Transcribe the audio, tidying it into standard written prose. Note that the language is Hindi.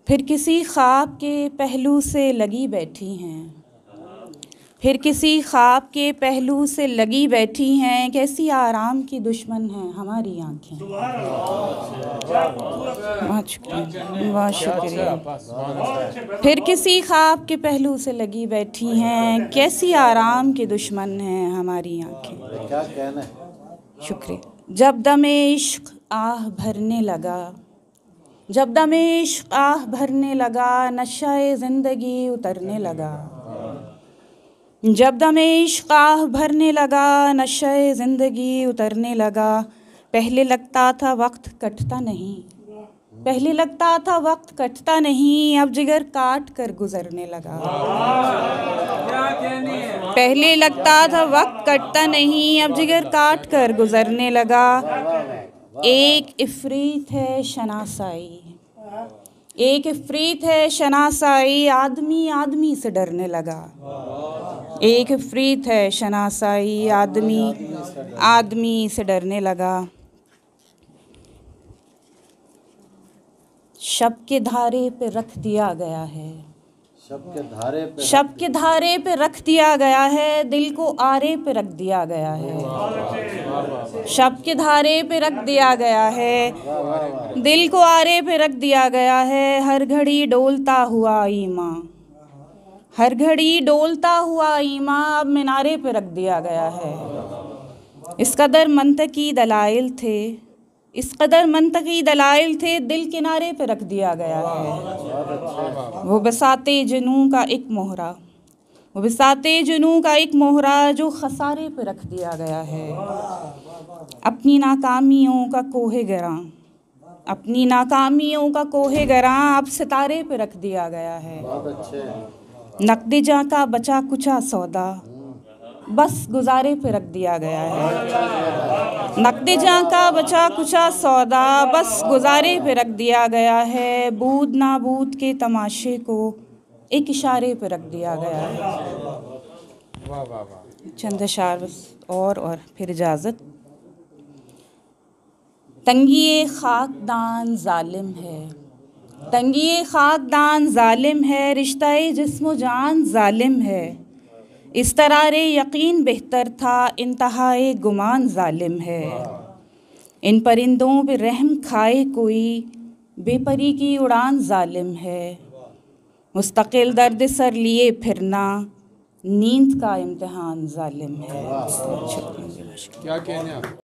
फिर किसी ख्वाब के पहलू से लगी बैठी हैं, फिर किसी ख्वाब के पहलू से लगी बैठी हैं। कैसी आराम की दुश्मन हैं हमारी आँखें। बहुत शुक्रिया। फिर किसी ख्वाब के पहलू से लगी बैठी हैं, कैसी आराम की दुश्मन हैं हमारी आँखें। क्या कहना है? शुक्रिया। जब दमे इश्क आह भरने लगा, जब दमे इश्क आह भरने लगा, नशाए ज़िंदगी उतरने लगा। जब दमे इश्क आह भरने लगा, नशाए ज़िंदगी उतरने लगा। पहले लगता था वक्त कटता नहीं, पहले लगता था वक्त कटता नहीं, अब जिगर काट कर गुजरने लगा। पहले लगता था वक्त कटता नहीं, अब जिगर काट कर गुजरने लगा। एक इफ़रीत है शनासाई, एक इफ़रीत है शनासाई, आदमी आदमी से डरने लगा। एक इफ़रीत है शनासाई, आदमी आदमी से डरने लगा। शब के धारे पे रख दिया गया है, शब के धारे पे, शब के धारे पे रख दिया गया है, दिल को आरे पे रख दिया गया है। शब के धारे पे रख दिया गया है, दिल को आरे पे रख दिया गया है। हर घड़ी डोलता हुआ ईमा, हर घड़ी डोलता हुआ ईमा, अब मीनारे पे रख दिया गया है। इस कदर मंतकी दलाइल थे, इस कदर मंतकी दलाइल थे, दिल किनारे पे रख दिया गया है। वो बसाते जुनूं का एक मोहरा, वो बसाते जुनूं का एक मोहरा, जो खसारे पे रख दिया गया है। अपनी नाकामियों का कोहे गरां, अपनी नाकामियों का कोहे गरां, अब सितारे पे रख दिया गया है। नक़्द जां का बचा कुचा सौदा, बस गुजारे पे रख दिया गया है। नक़्द जां का बचा कुचा सौदा, बस गुजारे पे रख दिया गया है। बूद नाबूद के तमाशे को एक इशारे पे रख दिया गया है। चंद अशार बस और फिर इजाज़त। तंगी खाकदान जालिम है, तंगी खाकदान जालिम है, रिश्ता-ए जिस्म जान जालिम है। इस तरारे यकीन बेहतर था, इंतहाए गुमान जालिम है। इन परिंदों पे रहम खाए कोई, बेपरी की उड़ान जालिम है। मुस्तकिल दर्द सर लिए फिरना, नींद का इम्तिहान जालिम है। क्या कहने आप?